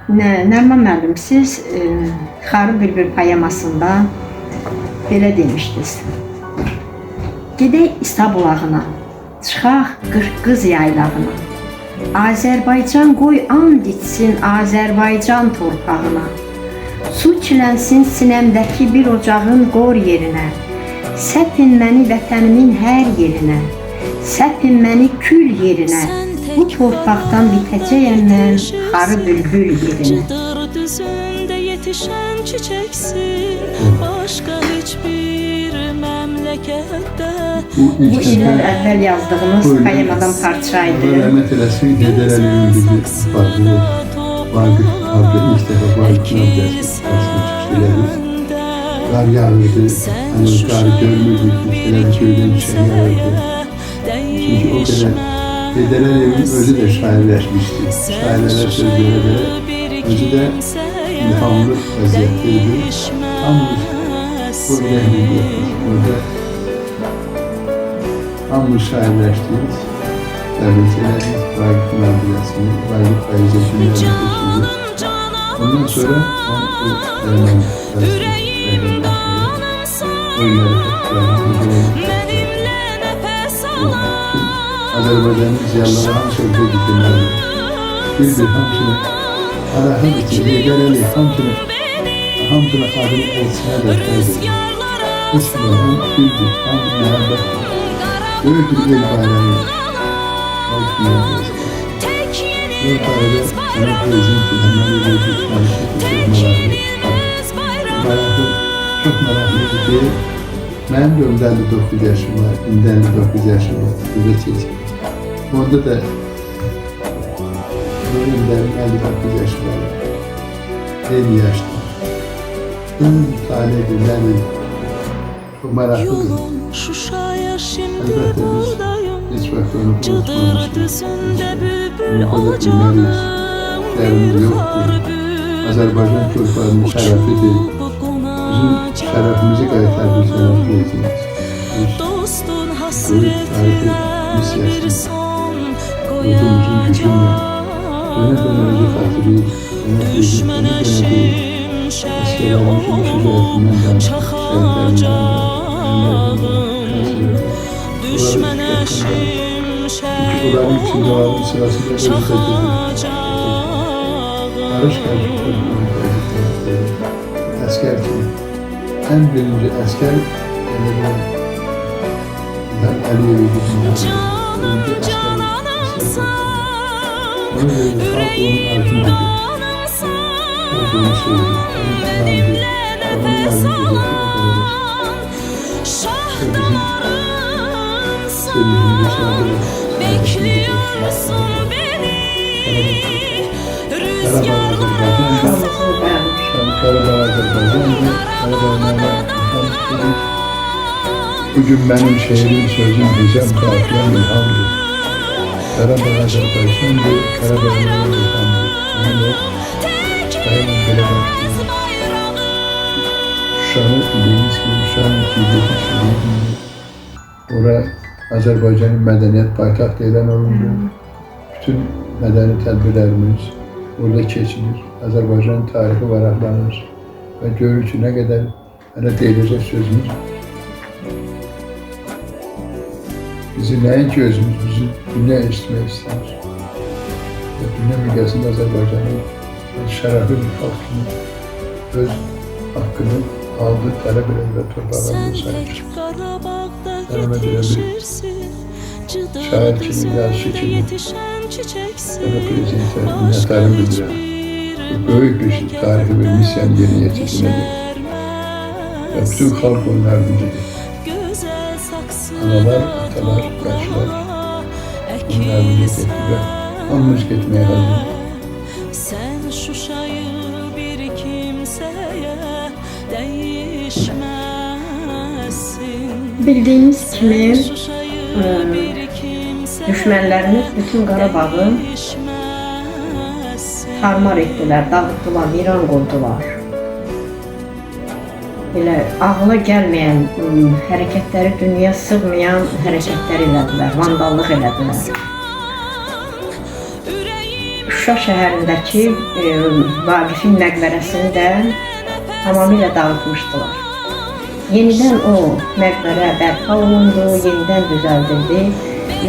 Nərman müəllim, siz Xarı Bülbül poemasında belə demişdiniz. Gedək İsa bulağına, çıxaq Qırqız yaylağına. Azərbaycan qoy and içsin Azərbaycan torpağına. Su çilənsin sinəmdəki bir ocağın qor yerinə. Səpin məni vətənimin hər yerinə. Səpin məni kül yerinə. Bu torpaqdan bitəcəyəm mən Xarı Bülbül yerinə. Düzündə yetişən çiçəksin, başqa heç bir məmləkətdə. Bu illər əvvəl yazdığınız poemadan parça idi. Rəhmət eləsin, Gedələrin bizi vardı. Vaqif abla ilk dəfə Vaqifin ablasını çıxış elədik. Qar yağırdı, hani qar görmürdük, elədi köydən şey yağırdı. Çünki o qədər Gedələrin özü də şairləşmişdi. Şairlərə söz görə özü də ilhamlı vəziyyətdeydi. Hamımız bu iləhli burada hamımız şairləşdik. Dəvət elədik Vaqifin ablasını, Vaqif Fəizə günlərini keçirdik. Ondan sonra mən o Azərbaycanın ziyalıları hamısı özü gidirlərdi. Bir hamısını araqın içində gəleli, hamısını adını elçinə də qoydu. Üstündən bildi, ham məhəbbət. Böyük bir el bayrağı. Bu barədə sənə prezidenti Əməli Vəzir maraqlı, çox maraqlıdır ki, mənim də 59 yaşım var, indi 59 yaşım var, bizə keçir. Onda da bölümlərin 59 yaşı var, 50 yaşda. Bunun mütale edilədir, çok maraqlıdır. Əlbəttə biz heç vaxt onu konuşmamışıq. Ne kadar bilmeliyiz, dərimiz yoxdur. Azərbaycan torpağının şərəfidir. Bizim şərəfimizi qaytar bir sənət prezident. Böyük tarihi missiyasını, ordumuzun gücünlə, dönə özü xatırlayır, dönə prezidentini dönə deyil, əskerlərimizin şücaətindən danışır, şəhidlərimizdən çünkü onların içinde olan sırasında özü dedi. Barış asker kim? En birinci asker İlhan Əliyev'i düşünüyor. Birinci asker. Onu dedi, halk onun ardına olduğunu söyledi. Onun inandı. Onun yardımcı dedi. İşte bizim sevdiğimiz şeyler. Bekliyorsun beni rüzgarlar bugün benim şehrim sözüm diyeceğim kafiyen ilhamdır. Karabağ Azerbaycan'dır, Karabağ'ın ilhamdır. Yani dayanın bile baktım. Şahı bildiğiniz gibi Şah'ın kibirli şehridir. Orada Azərbaycanın mədəniyyət paytaxtı elan olundu. Bütün mədəni tədbirlərimiz orada keçilir. Azərbaycanın tarixi varaqlanır və görür ki, nə qədər hələ deyiləcək sözümüz. Bizi nəinki özümüz, bizi dünya eşitmək istəyir. Və dünya miqyasında Azərbaycanın şərəfli bir xalq kimi öz haqqını aldı, tələb edən və torpaqlarını sayır. Sənəmə deyəbilir, şair kimi, yazışı kimi, sənə prezidentə minnətdarım bildirəm. Bu böyük bir tarihi ve misyanı yerine getirdiğinedir. Ve bütün halk onun yardımcıdır. Analar, atalar, yaşlar onun yardımcı etti ve hamımız gitmeye hazır. Sen Şuşayı bir kimseye değişmezsin. Bildiğiniz kimi düşmənlərimiz bütün Qarabağı tarmar etdilər, dağıtdılar, viran qoydular. Elə ağla gəlməyən hərəkətləri, dünya sığmayan hərəkətlər elədilər, vandallıq elədilər. Şuşa şəhərindəki Vaqifin məqbərəsini də tamamilə dağıtmışdılar. Yenidən o məqbərə bərpa olundu, yenidən düzəldildi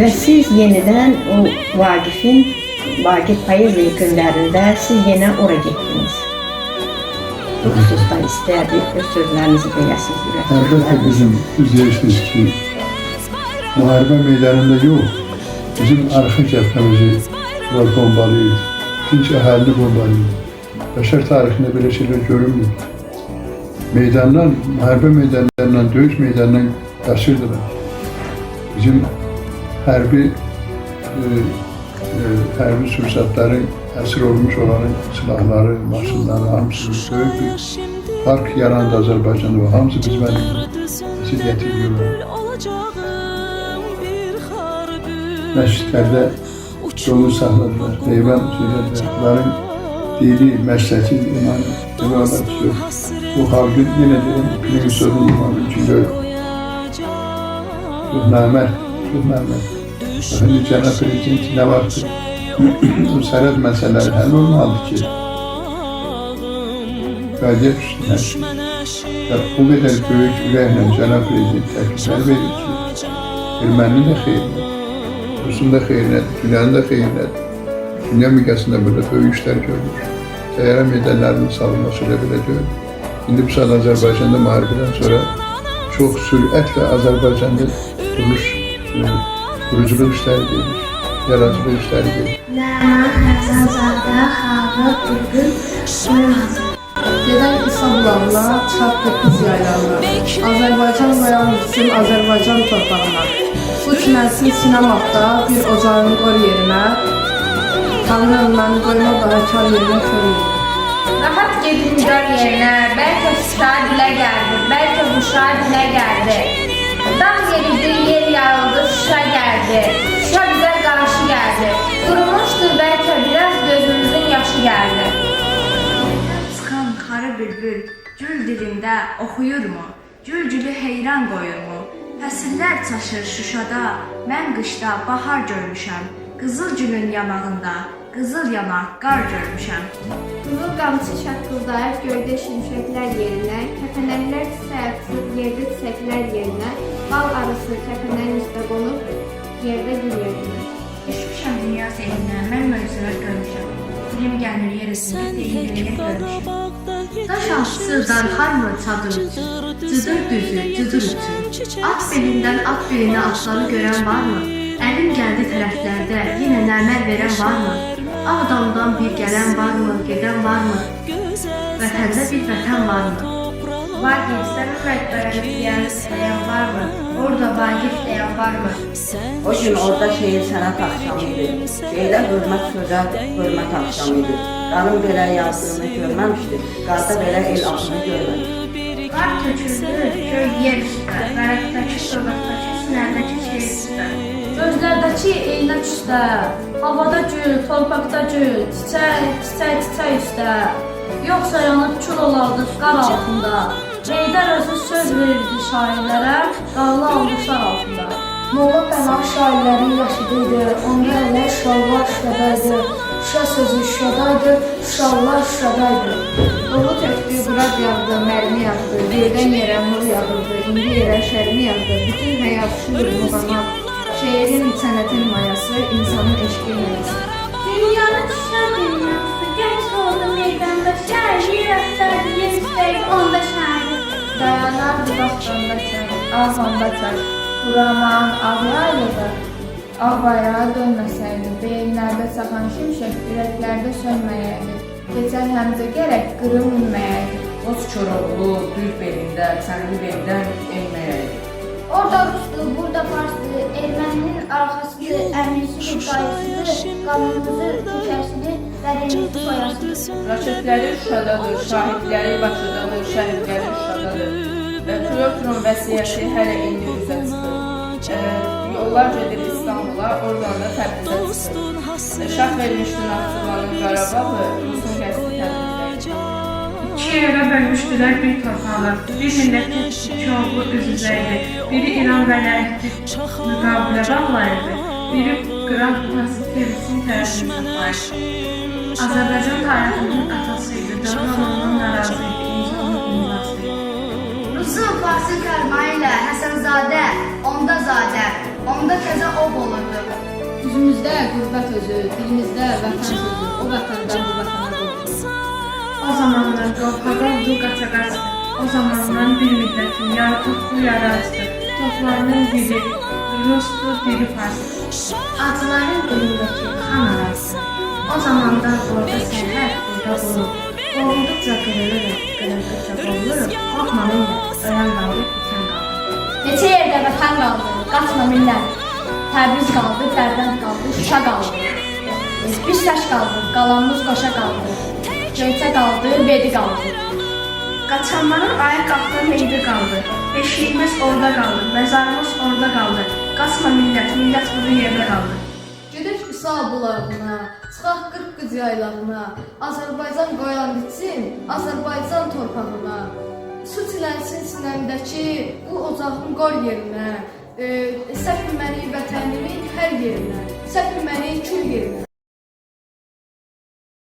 və siz yenidən o Vaqif poeziya günlərində siz yenə ora getdiniz. Bu xüsusda istərdik öz sözlərinizi deyəsiniz. Əlbəttə biz deyirsiniz ki, müharibə meydanında yox, bizim arxa cəbhəmizi bombalayır, dinç əhalini bombalayır. Bəşər tarixində belə şeylər görünmür. Meydandan, müharibə meydanlarından, döyüş meydanından qaçırdılar. Bizim hərbi sursatların, əsir olmuş olanın silahları, maşınları, hamısı böyük bir park yarandı Azərbaycanda və hamısı biz məziyyət ediyorlar. Məscidlərdə yolu saxladılar, heyvan söylədilər. Bunların dini, məsləki, imanı, demələr ki, bu xalqın, yenə deyim, Pünüsodun imanı ki, çox namərd, çox namərd. Şimdi Cənab Prezident nə vaxtı bu sərhəd məsələləri həll olmalıdır ki, vəziyyət üstünə o qədər böyük ürəklə Cənab Prezident təkliflər verir ki, erməninin də xeyrinədir, Rusun da xeyrinədir, dünyanın da xeyrinədir. Dünya miqyasında burada böyük işlər görülür. Təyyarə medallarının salınması ilə belə deyil. İndi bu saat Azərbaycanda müharibədən sonra çox sürətlə Azərbaycanda quruculuq işləri gedir, yaradıcılıq işləri gedir. Həzanzadə xalqı bugün olmaz. Gedən İstanbul'la çarptı yaylarına, Azərbaycan qoyalmışsın Azərbaycan torpağına. Su çimənsin sinemaqda bir ocağın qor yerinə, Tanrım mən qoyma daha kar yerinə kör yerinə. Rahat gedin dar yerinə, bəlkə şuşa dilə gəldi, bəlkə quşa dilə gəldi. Dağ yeridi, yer yarıldı, şuşa gəldi, şuşa bizə qarşı gəldi. Qurumuşdu bəlkə biraz gözümüzün yaşı gəldi. Çıxan xarı bülbül gül dilində oxuyurmu? Gül-gülü heyran qoyurmu? Fəsillər çaşır Şuşada, mən qışda bahar görmüşəm. Qızıl gülün yanağında, qızıl yanaq qar görmüşəm. Qızıl qamçı şaqqıldayıb göydə şimşəklər yerinə, kəpənəklər çiçək yerdə çiçəklər yerinə, bal arısı kəpənəyin üstə qonub yerdə gül yerinə. Düşmüşəm dünya seyrinə, mən möcüzələr görmüşəm. Dilim gəlir yer üstünə, deyilməyə görmüşəm. Daş altısından harmı çadır üçün, cıdır düzü, cıdır üçün. At belindən at bilinə atları görən varmı? Əlim gəldi tərəflərdə, yenə nəmər verən varmı? Ağdamdan bir gələn varmı, gedən varmı? Vətəndə bir vətən varmı? Vaqif, sənin məqbərəni deyən varmı? Orada Vaqif deyən varmı? O gün orada şehir sənət axşamı idi. Şehirə hörmət sözə hörmət axşamı idi. Qanın belə yazdığını görməmişdi, qarda belə el axını görməmişdi. Qar töküldü, göy yer üstə, vərəqdəki sırqatdakı sinərdəki şehir üstə. Gözlərdəki eynək üstə, havada gül, torpaqda gül, çiçək, çiçək, çiçək üstə. Yoxsa yanıb kül olardı qar altında. Heydər özü söz verirdi şairlərə, qanlı almışlar altında. Molla Pənah şairlərin yaşıdıydı, onda elə şalvar şüşədaydı. Şuşa sözü şüşədaydı, şalvar şüşədaydı. Dolu tökdü, qurad yağdı, mərmi yağdı, yerdən yerə nur yağırdı, indi yerə şərmi yağdı. Bütün həyat şuur, muğamat, şeirin, sənətin mayası, insanın eşqi mayası. Dünyanı düşər dünyası, genç oldu meydanda şəhər, yer əfsərdi, yer üstəyik onda şəhəri. Dayanardı vaxtanda çay, ağanda çay, Quraman ağlayırdı. Ağ bayrağa dönməsəydi, beyinlərdə çaxan şimşək, ürəklərdə sönməyəydi. Keçən həmzə gərək qırım inməyəydi. Oz Koroğlu düz belində, sənin belindən enməyəydi. Orada Ruslu, burada Farslı, erməninin arxasıdır, əmrisidir, dayısıdır, qanımızı kökəsidir, dərimizi soyasıdır. Raketləri Şuşadadır, şahidləri Bakıdadır, şəhidləri Şuşadadır. Pilotrun vəsiyyəti hələ indi üzə çıxır. Yollar gedir İstanbula, oradan da Təbrizə çıxır. Şah vermişdi Naxçıvanın Qarabağı, Rusun qəsdi Təbrizdə. İki yerə bölmüşdülər bir torpağı, bir millətin iki oğlu üz-üzəydi. Biri İran vələyəti müqabilə bağlayırdı, biri Qraf Nasif Tersin tərəfini saxlayırdı. Azərbaycan tarixinin atasıydı. Dövlət ondan narazı idi. İnsanlıq mirası idi. Rusum Farsi kəlmə ilə Həsənzadə, onda zadə, onda təzə ov olurdu. Üzümüzdə qürbət özü, dilimizdə vətən sözü, o vətəndən bu vətənə qovdu. O zamanlar qorxaqa oldu qaçaqaçdı. O zamanlar bir millətin yaratıb bu yarazdı. Toplarının dili Rusdu, dili Farsdı. Acıların dilindəki xan arası. O zamanlar orada sərhəd, burada qulluq. Qovulduqca qırılırıq, qırıldıqca qovuluruq. Qorxma millət, öyrən qaldı, bitən qaldı. Neçə yerdə vətən qaldı, qaçma millət. Təbriz qaldı, Dərbənd qaldı, Şuşa qaldı. Biz təş qaldı, qalanımız qoşa qaldı. Göyçə qaldı, Bedi qaldı. Qaçanların ayaqqabıda meydi qaldı. Beşiyimiz orada qaldı, məzarımız orada qaldı. Qaçma millət, millət burada yerdə qaldı. Gedək İsa bulağına, çıxaq qırq yaylağına. Azərbaycan qoyan bitsin, Azərbaycan torpağına. Su çilənsin sinəmdəki bu ocağın qor yerinə. Səpin məni vətənimin hər yerinə, səpin məni kül yerinə.